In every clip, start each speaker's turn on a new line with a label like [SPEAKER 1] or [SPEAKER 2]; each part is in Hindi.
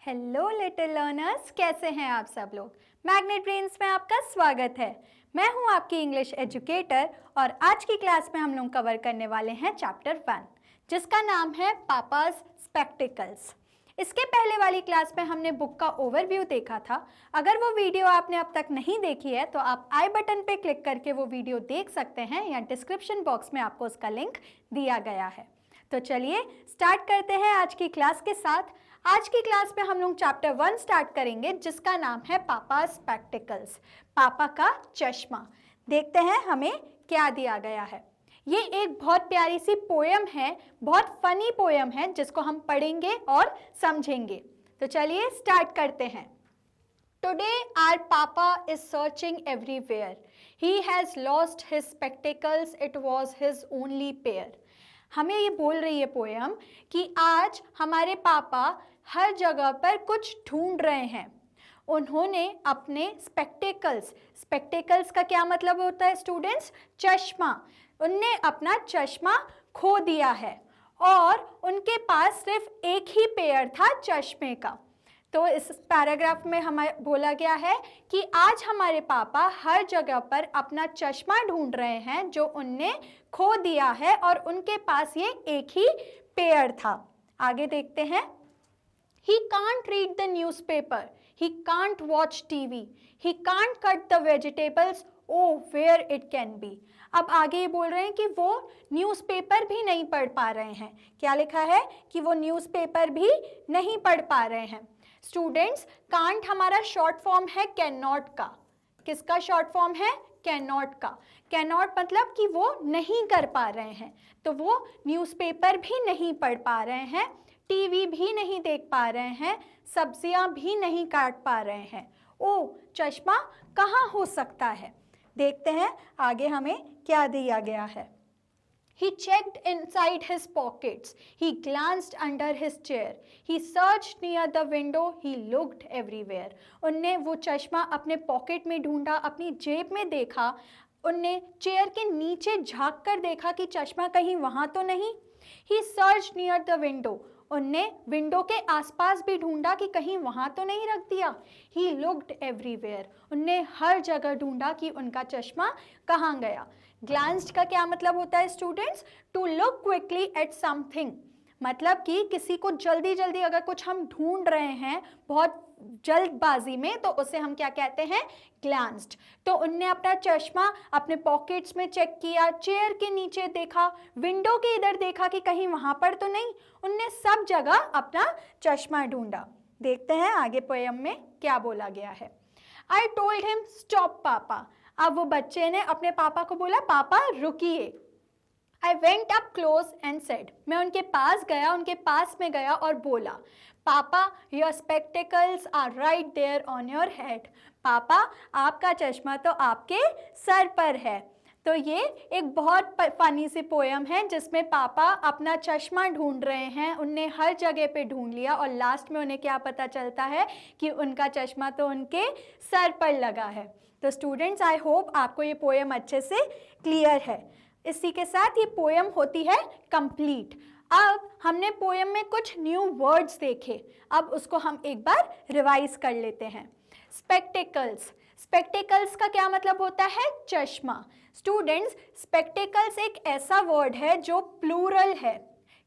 [SPEAKER 1] हेलो लिटिल लर्नर्स, कैसे हैं आप सब लोग। मैग्नेट ब्रेन्स में आपका स्वागत है। मैं हूं आपकी इंग्लिश एजुकेटर और आज की क्लास में हम लोग कवर करने वाले हैं चैप्टर 1 जिसका नाम है पापाज स्पेक्टिकल्स। इसके पहले वाली क्लास में हमने बुक का ओवरव्यू देखा था। अगर वो वीडियो आपने अब तक नहीं देखी है तो आप आई बटन पे क्लिक करके वो वीडियो देख सकते हैं या डिस्क्रिप्शन बॉक्स में आपको उसका लिंक दिया गया है। तो चलिए स्टार्ट करते हैं आज की क्लास के साथ। आज की क्लास में हम लोग चैप्टर 1 स्टार्ट करेंगे जिसका नाम है पापा स्पेक्टिकल्स, पापा का चश्मा। देखते हैं हमें क्या दिया गया है। ये एक बहुत प्यारी सी पोयम है, बहुत फनी पोयम है जिसको हम पढ़ेंगे और समझेंगे। तो चलिए स्टार्ट करते हैं। Today our papa is searching everywhere. He has lost his spectacles. It was his only pair. हमें ये बोल रही है पोयम कि आज हमारे पापा हर जगह पर कुछ ढूंढ रहे हैं। उन्होंने अपने स्पेक्टेकल्स का क्या मतलब होता है स्टूडेंट्स? चश्मा। उनने अपना चश्मा खो दिया है और उनके पास सिर्फ एक ही पेयर था चश्मे का। तो इस पैराग्राफ में हमें बोला गया है कि आज हमारे पापा हर जगह पर अपना चश्मा ढूंढ रहे हैं जो उनने खो दिया है और उनके पास ये एक ही पेयर था। आगे देखते हैं। He can't read the newspaper. He can't watch TV. He can't cut the vegetables. Oh, where it can be. अब आगे ये बोल रहे हैं कि वो न्यूज़पेपर भी नहीं पढ़ पा रहे हैं। क्या लिखा है कि वो न्यूज़पेपर भी नहीं पढ़ पा रहे हैं। स्टूडेंट्स, कांट हमारा शॉर्ट फॉर्म है कैन नॉट का। किसका शॉर्ट फॉर्म है? कैन नॉट का। कैन नॉट मतलब कि वो नहीं कर पा रहे हैं। तो वो न्यूज़पेपर भी नहीं पढ़ पा रहे हैं, टीवी भी नहीं देख पा रहे हैं, सब्जियां भी नहीं काट पा रहे हैं। ओ, चश्मा कहाँ हो सकता है? देखते हैं आगे हमें क्या दिया गया है। He checked inside his pockets. He glanced under his chair. He searched near the window. He looked everywhere. उनने वो चश्मा अपने पॉकेट में ढूंढा, अपनी जेब में देखा, उनने चेयर के नीचे झांक कर देखा कि चश्मा कहीं वहाँ तो नहीं। He searched near the window. उनने विंडो के आसपास भी ढूंढा कि कहीं वहाँ तो नहीं रख दिया। He looked everywhere. उनने हर जगह ढूंढा कि उनका चश्मा कहाँ गया। ग्लांस्ड का क्या मतलब होता है students? To look quickly at something. मतलब कि किसी को जल्दी जल्दी अगर कुछ हम ढूंढ रहे हैं बहुत जल्दबाजी में तो उसे हम क्या कहते हैं? ग्लांस्ड। तो उनने अपना चश्मा अपने पॉकेट्स में चेक किया, चेयर के नीचे देखा, विंडो के इधर देखा कि कहीं वहां पर तो नहीं। उनने सब जगह अपना चश्मा ढूंढा। देखते हैं आगे पोयम में क्या बोला गया है। आई टोल्ड हिम स्टॉप पापा। अब वो बच्चे ने अपने पापा को बोला पापा रुकिए। I went up close and said, मैं उनके पास गया, उनके पास में गया और बोला पापा your spectacles are right there on your head. पापा आपका चश्मा तो आपके सर पर है। तो ये एक बहुत फनी सी पोयम है जिसमें पापा अपना चश्मा ढूंढ रहे हैं। उनने हर जगह पे ढूंढ लिया और लास्ट में उन्हें क्या पता चलता है कि उनका चश्मा तो उनके सर पर लगा है। तो स्टूडेंट्स, आई होप आपको ये पोयम अच्छे से क्लियर है। इसी के साथ ये पोयम होती है कंप्लीट। अब हमने पोयम में कुछ न्यू वर्ड्स देखे, अब उसको हम एक बार रिवाइज कर लेते हैं। स्पेक्टिकल्स, स्पेक्टिकल्स का क्या मतलब होता है? चश्मा। स्टूडेंट्स, स्पेक्टिकल्स एक ऐसा वर्ड है जो प्लूरल है।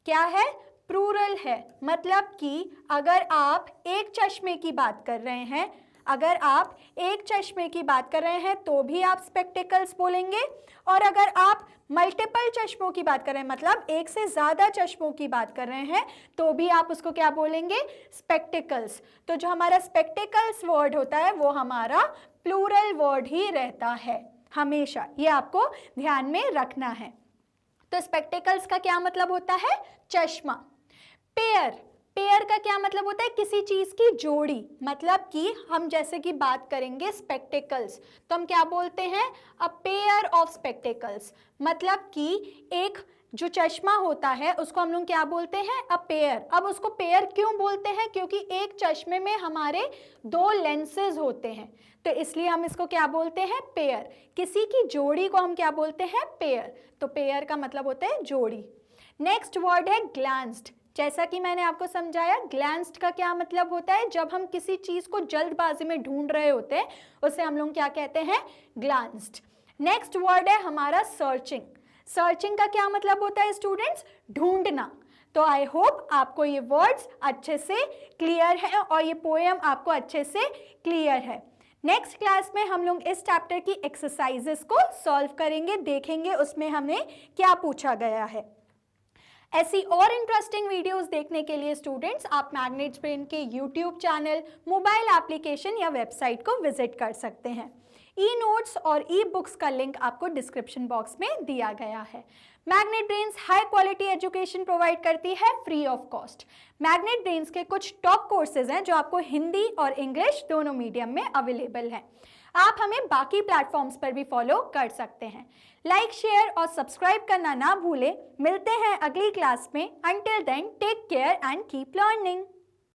[SPEAKER 1] क्या है? प्लूरल है। मतलब कि अगर आप एक चश्मे की बात कर रहे हैं, अगर आप एक चश्मे की बात कर रहे हैं तो भी आप स्पेक्टिकल्स बोलेंगे, और अगर आप मल्टीपल चश्मों की बात कर रहे हैं मतलब एक से ज़्यादा चश्मों की बात कर रहे हैं तो भी आप उसको क्या बोलेंगे? स्पेक्टिकल्स। तो जो हमारा स्पेक्टिकल्स वर्ड होता है वो हमारा प्लूरल वर्ड ही रहता है हमेशा, ये आपको ध्यान में रखना है। तो स्पेक्टिकल्स का क्या मतलब होता है? चश्मा। पेयर, पेयर का क्या मतलब होता है? किसी चीज की जोड़ी। मतलब कि हम जैसे कि बात करेंगे स्पेक्टिकल्स तो हम क्या बोलते हैं? A pair of spectacles. मतलब कि एक जो चश्मा होता है उसको हम लोग क्या बोलते हैं? A pair. अब उसको पेयर क्यों बोलते हैं? क्योंकि एक चश्मे में हमारे दो लेंसेज होते हैं तो इसलिए हम इसको क्या बोलते हैं? पेयर। किसी की जोड़ी को हम क्या बोलते हैं? पेयर। तो पेयर का मतलब होता है जोड़ी। नेक्स्ट वर्ड है ग्लांस्ड। जैसा कि मैंने आपको समझाया, ग्लैंस्ड का क्या मतलब होता है, जब हम किसी चीज को जल्दबाजी में ढूंढ रहे होते हैं उसे हम लोग क्या कहते हैं, ग्लैंस्ड। नेक्स्ट वर्ड है हमारा सर्चिंग। सर्चिंग का क्या मतलब होता है स्टूडेंट्स, ढूंढना। तो आई होप आपको ये वर्ड्स अच्छे से क्लियर है और ये पोएम आपको अच्छे से क्लियर है। नेक्स्ट क्लास में हम लोग इस चैप्टर की एक्सरसाइजेस को सॉल्व करेंगे, देखेंगे उसमें हमें क्या पूछा गया है। ऐसी और इंटरेस्टिंग वीडियोस देखने के लिए स्टूडेंट्स आप मैग्नेट्स ब्रेन के यूट्यूब चैनल, मोबाइल एप्लीकेशन या वेबसाइट को विजिट कर सकते हैं। ई नोट्स और ई बुक्स का लिंक आपको डिस्क्रिप्शन बॉक्स में दिया गया है। Magnet brains high quality education provide करती है free of cost. Magnet brains के कुछ टॉप कोर्सेज हैं जो आपको हिंदी और इंग्लिश दोनों मीडियम में अवेलेबल हैं। आप हमें बाकी प्लेटफॉर्म्स पर भी फॉलो कर सकते हैं। लाइक, शेयर और सब्सक्राइब करना ना भूलें। मिलते हैं अगली क्लास में। Until then take care and keep learning.